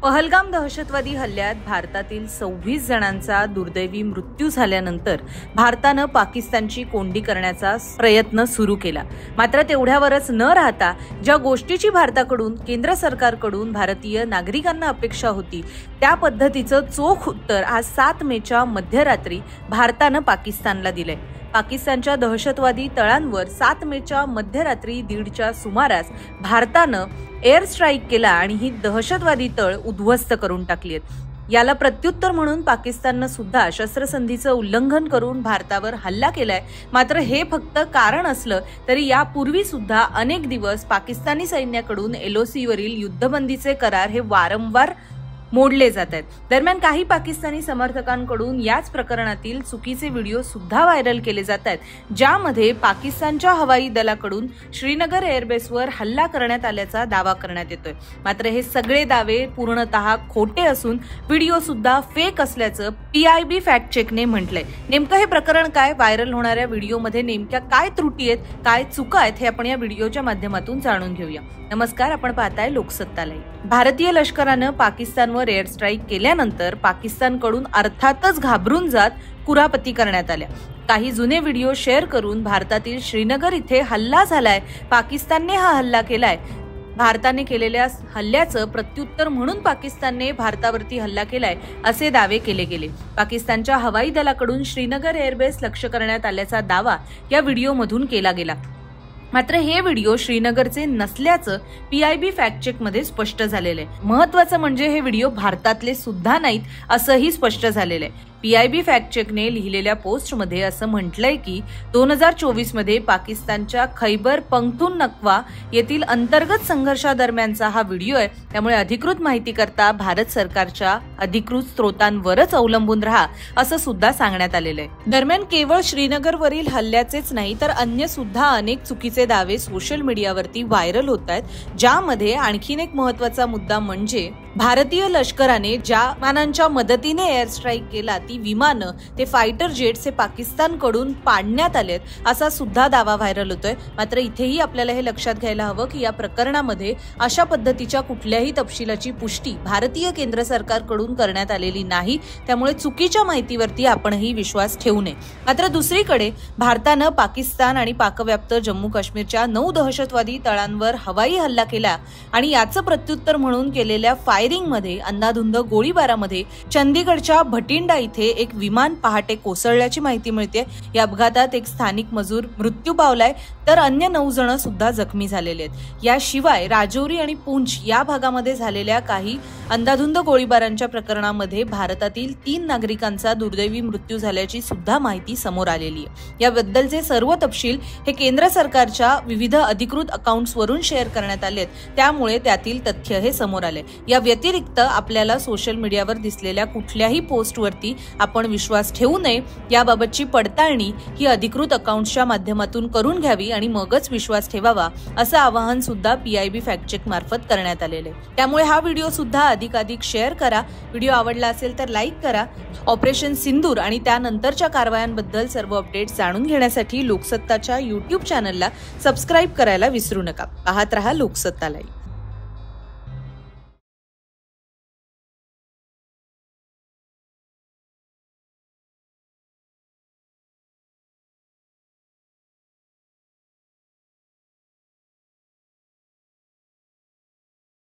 पहलगाम दहशतवादी हल्ल्यात भारतातील 26 जणांचा दुर्दैवी मृत्यू झाल्यानंतर भारतानं पाकिस्तानची कोंडी करण्याचा प्रयत्न सुरू केला। मात्र तेवढ्यावरच न राहता ज्या गोष्टीची भारताकडून केंद्र सरकारकडून भारतीय नागरिकांना अपेक्षा होती त्या पद्धतीचं चोख उत्तर आज 7 मेच्या मध्यरात्री भारतानं पाकिस्तानला दिलंय। पाकिस्तानच्या दहशतवादी तळांवर 7 मेच्या मध्यरात्री 1:30च्या सुमारास भारतानं एअर स्ट्राईक केला आणि ही दहशतवादी तळ उद्ध्वस्त करून टाकली आहेत। याला प्रत्युत्तर म्हणून पाकिस्ताननं सुद्धा शस्त्रसंधीचं उल्लंघन करून भारतावर हल्ला केलाय। मात्र हे फक्त कारण असलं तरी यापूर्वी सुद्धा अनेक दिवस पाकिस्तानी सैन्याकडून LOC वरील युद्धबंदीचे करार हे वारंवार मोडले जात आहेत। दरम्यान काही पाकिस्तानी समर्थकांकडून याच प्रकरणातील चुकीचे व्हिडिओ सुद्धा व्हायरल केले जात आहेत, ज्यामध्ये पाकिस्तानच्या हवाई दलाकडून श्रीनगर एअरबेसवर हल्ला करण्यात आल्याचा दावा करण्यात येतोय। मात्र हे सगळे दावे पूर्णतः खोटे असून व्हिडिओ सुद्धा फेक असल्याचं PIB फॅक्ट चेकने म्हटलंय। नेमकं हे प्रकरण काय, व्हायरल होणाऱ्या व्हिडिओमध्ये नेमक्या काय त्रुटी आहेत, काय चुका आहेत हे आपण या व्हिडिओच्या माध्यमातून जाणून घेऊया। नमस्कार, आपण पाहताय लोकसत्तालय। भारतीय लष्करानं पाकिस्तानवर एअर स्ट्राईक केल्यानंतर पाकिस्तानकडून अर्थातच घाबरून जात कुरापती करण्यात आल्या। काही जुने व्हिडिओ शेअर करून भारतातील श्रीनगर इथे हल्ला झालाय, पाकिस्तानने हा हल्ला केलाय, भारताने केलेल्या हल्ल्याचं प्रत्युत्तर म्हणून पाकिस्तानने भारतावरती हल्ला केलाय असे दावे केले गेले। पाकिस्तानच्या हवाई दलाकडून श्रीनगर एअरबेस लक्ष्य करण्यात आल्याचा दावा या व्हिडिओमधून केला गेला। मात्र हे व्हिडिओ श्रीनगरचे नसल्याचं PIB फॅक्ट चेक मध्ये स्पष्ट झालेलं आहे। महत्त्वाचं म्हणजे हे व्हिडिओ भारतातले सुद्धा नाहीत असंही स्पष्ट झालेलं आहे। PIB फॅक्ट चेकने लिहिलेल्या पोस्टमध्ये असं म्हटलंय की 2024 मध्ये पाकिस्तानच्या खैबर पख्तूनख्वा येथील अंतर्गत संघर्षादरम्यानचा हा व्हिडिओ आहे, त्यामुळे अधिकृत माहिती करता भारत सरकारच्या अधिकृत स्रोतांवरच अवलंबून राहा असं सुद्धा सांगण्यात आलेलं आहे। दरम्यान केवळ श्रीनगरवरील हल्ल्याचेच नाही तर अन्य सुद्धा अनेक चुकीचे दावे सोशल मीडियावरती व्हायरल होत आहेत, ज्यामध्ये आणखीन एक महत्त्वाचा मुद्दा म्हणजे भारतीय लष्कराने ज्या विमानांच्या मदतीने एअर स्ट्राईक केला ती विमानं ते फायटर जेट्स हे पाकिस्तानकडून पाडण्यात आलेत असा सुद्धा दावा व्हायरल होतोय। मात्र इथेही आपल्याला हे लक्षात घ्यायला हवं की या प्रकरणामध्ये अशा पद्धतीच्या कुठल्याही तपशिलाची पुष्टी भारतीय केंद्र सरकारकडून करण्यात आलेली नाही, त्यामुळे चुकीच्या माहितीवरती आपणही विश्वास ठेवू नये। मात्र दुसरीकडे भारतानं पाकिस्तान आणि पाकव्याप्त जम्मू काश्मीरच्या 9 दहशतवादी तळांवर हवाई हल्ला केला आणि याचं प्रत्युत्तर म्हणून केलेल्या फायरिंगमध्ये अंधाधुंद गोळीबारामध्ये चंदीगडच्या भटिंडा इथे एक विमान पहाटे कोसळल्याची माहिती मिळते। या अपघातात एक स्थानिक मजूर मृत्यू पावलाय तर अन्य 9 जण सुद्धा जखमी झालेले आहेत। याशिवाय राजौरी आणि पूंछ या भागामध्ये झालेल्या काही अंधाधुंद गोळीबारांच्या प्रकरणामध्ये भारतातील 3 नागरिकांचा दुर्दैवी मृत्यू झाल्याची सुद्धा माहिती समोर आलेली आहे। याबद्दलचे सर्व तपशील हे केंद्र सरकारच्या विविध अधिकृत अकाउंट्सवरून शेअर करण्यात आलेत, त्यामुळे त्यातील तथ्य हे समोर आले। या व्यतिरिक्त आपल्याला सोशल मीडियावर दिसलेल्या कुठल्याही पोस्टवरती आपण विश्वास ठेवू नये। याबाबतची पडताळणी ही अधिकृत अकाउंट्सच्या माध्यमातून करून घ्यावी आणि मगच विश्वास ठेवावा असं आवाहन सुद्धा PIB फॅक्ट चेक मार्फत करण्यात आलेले आहे। त्यामुळे हा व्हिडिओ सुद्धा अधिकाधिक शेअर करा। व्हिडिओ आवडला असेल तर लाईक करा। ऑपरेशन सिंदूर आणि त्यानंतरच्या कारवायांबद्दल सर्व अपडेट्स जाणून घेण्यासाठी लोकसत्ताच्या YouTube चॅनलला सबस्क्राईब करायला विसरू नका। पाहत रहा लोकसत्तालय।